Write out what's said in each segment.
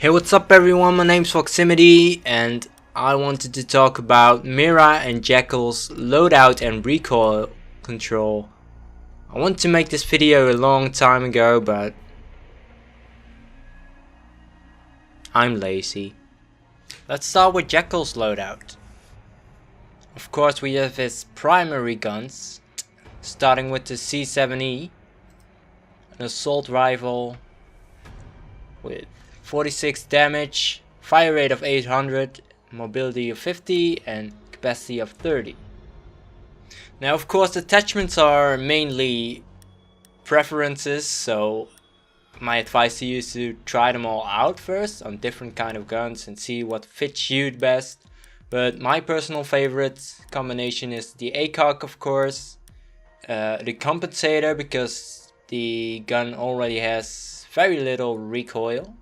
Hey, what's up everyone, my name's Foximity and I wanted to talk about Mira and Jackal's loadout and recoil control. I wanted to make this video a long time ago, but I'm lazy. Let's start with Jackal's loadout. Of course we have his primary guns, starting with the C7E, an assault rifle with 46 damage, fire rate of 800, mobility of 50 and capacity of 30. Now of course attachments are mainly preferences, so my advice to you is to try them all out first on different kind of guns and see what fits you best. But my personal favorite combination is the ACOG, of course, the compensator, because the gun already has very little recoil,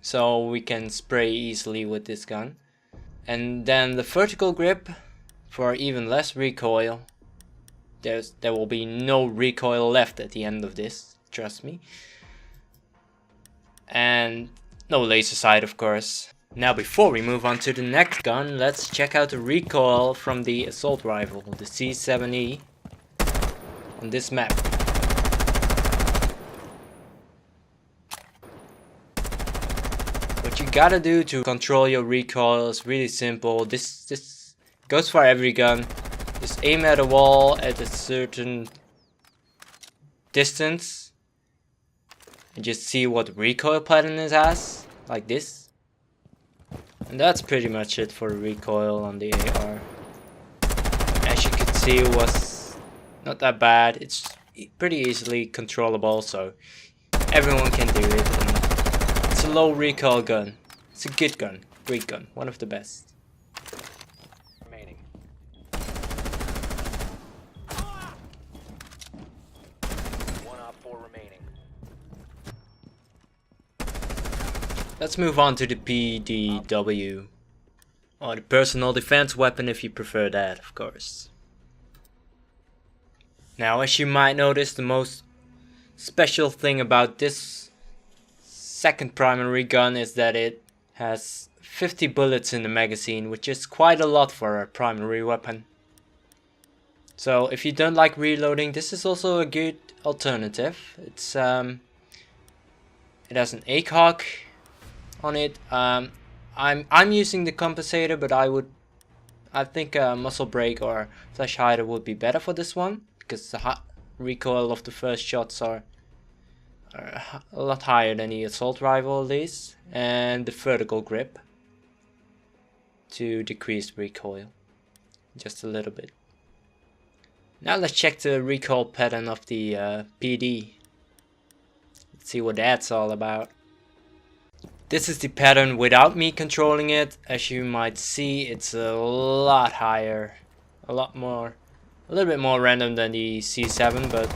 so we can spray easily with this gun. And then the vertical grip for even less recoil. There will be no recoil left at the end of this, trust me. And no laser sight, of course. Now before we move on to the next gun, let's check out the recoil from the assault rifle, the C7E, on this map. What you gotta do to control your recoil is really simple. This goes for every gun. Just aim at a wall at a certain distance and just see what recoil pattern it has, like this. And that's pretty much it for the recoil on the AR. As you can see, it was not that bad. It's pretty easily controllable, so everyone can do it. And it's a low recoil gun. It's a good gun, great gun, one of the best. Remaining. One op 4 remaining. Let's move on to the PDW, or the personal defense weapon if you prefer that, of course. Now, as you might notice, the most special thing about this second primary gun is that it has 50 bullets in the magazine, which is quite a lot for a primary weapon. So if you don't like reloading, this is also a good alternative. It's it has an ACOG on it. I'm using the compensator, but I think a muzzle brake or flash hider would be better for this one, because the recoil of the first shots are a lot higher than the assault rifle at least, and the vertical grip to decrease recoil just a little bit. Now let's check the recoil pattern of the PD. Let's see what that's all about. This is the pattern without me controlling it. As you might see, it's a lot higher, a little bit more random than the C7, but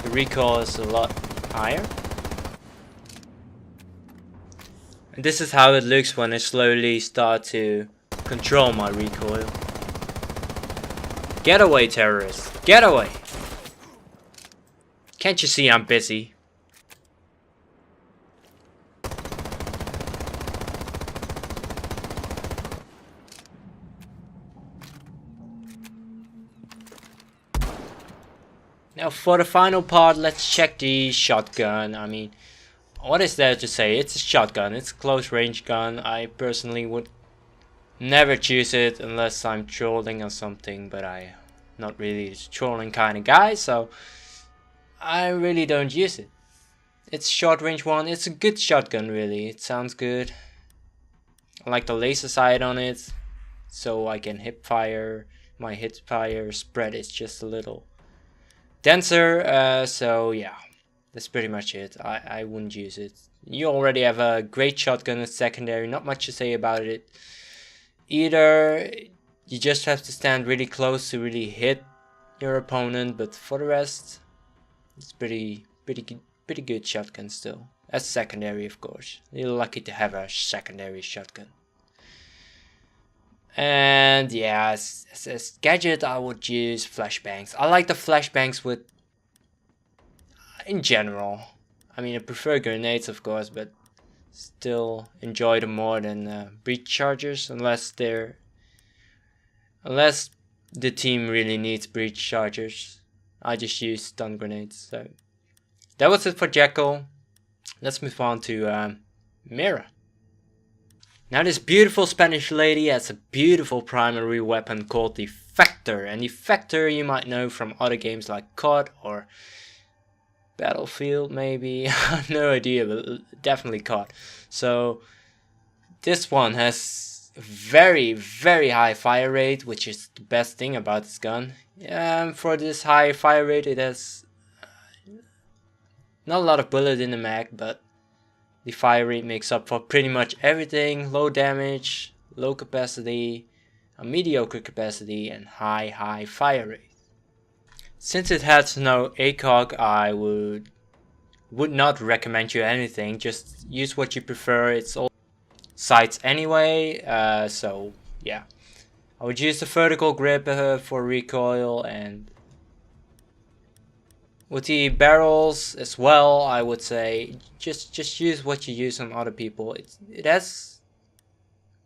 the recoil is a lot higher. And this is how it looks when I slowly start to control my recoil. Get away, terrorists! Get away! Can't you see I'm busy? Now for the final part, let's check the shotgun. I mean, what is there to say? It's a shotgun, it's a close range gun. I personally would never choose it unless I'm trolling or something, but I'm not really a trolling kind of guy, so I really don't use it. It's a short range one, it's a good shotgun really, it sounds good. I like the laser sight on it, so I can hip fire. My hip fire spread is just a little denser, so yeah, that's pretty much it. I wouldn't use it. You already have a great shotgun as secondary, not much to say about it. Either you just have to stand really close to really hit your opponent, but for the rest, it's pretty good shotgun still. As secondary, of course. You're lucky to have a secondary shotgun. And yeah, as gadget, I would use flashbangs. I like the flashbangs with, in general. I mean, I prefer grenades, of course, but still enjoy them more than breach chargers, unless the team really needs breach chargers. I just use stun grenades. So that was it for Jackal. Let's move on to Mira. Now this beautiful Spanish lady has a beautiful primary weapon called the Effector. And the Effector you might know from other games like COD or Battlefield maybe. I have no idea, but definitely COD. So this one has very high fire rate, which is the best thing about this gun. For this high fire rate it has not a lot of bullet in the mag, but the fire rate makes up for pretty much everything. Low damage, low capacity, a mediocre capacity, and high fire rate. Since it has no ACOG, I would not recommend you anything. Just use what you prefer. It's all sights anyway, so yeah. I would use the vertical grip for recoil, and with the barrels as well, I would say just use what you use on other people. It has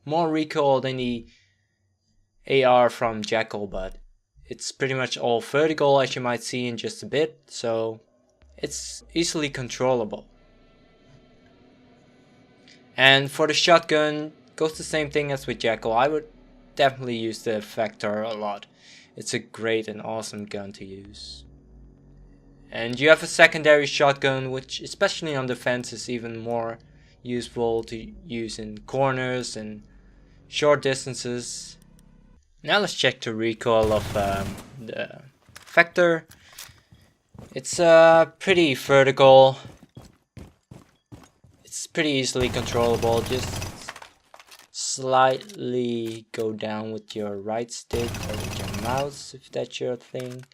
more recoil than the AR from Jackal, but it's pretty much all vertical, as you might see in just a bit, so it's easily controllable. And for the shotgun, goes the same thing as with Jackal. I would definitely use the Effector a lot. It's a great and awesome gun to use. And you have a secondary shotgun, which especially on defense is even more useful to use in corners and short distances. Now let's check the recoil of the Effector. It's pretty vertical. It's pretty easily controllable. Just slightly go down with your right stick or with your mouse if that's your thing.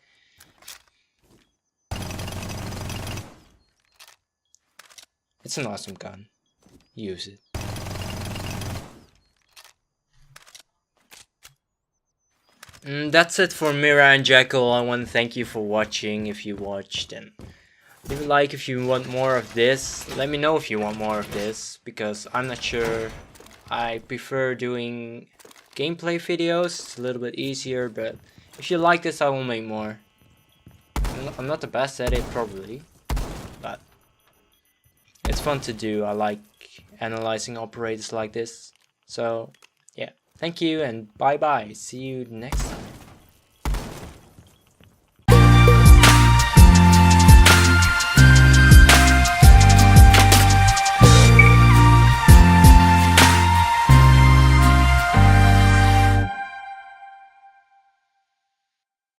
It's an awesome gun. Use it. That's it for Mira and Jackal. I want to thank you for watching if you watched, and leave a like if you want more of this. Let me know if you want more of this, because I'm not sure. I prefer doing gameplay videos. It's a little bit easier, but if you like this, I will make more. I'm not the best at it probably, but it's fun to do. I like analyzing operators like this. So yeah, thank you and bye bye. See you next time.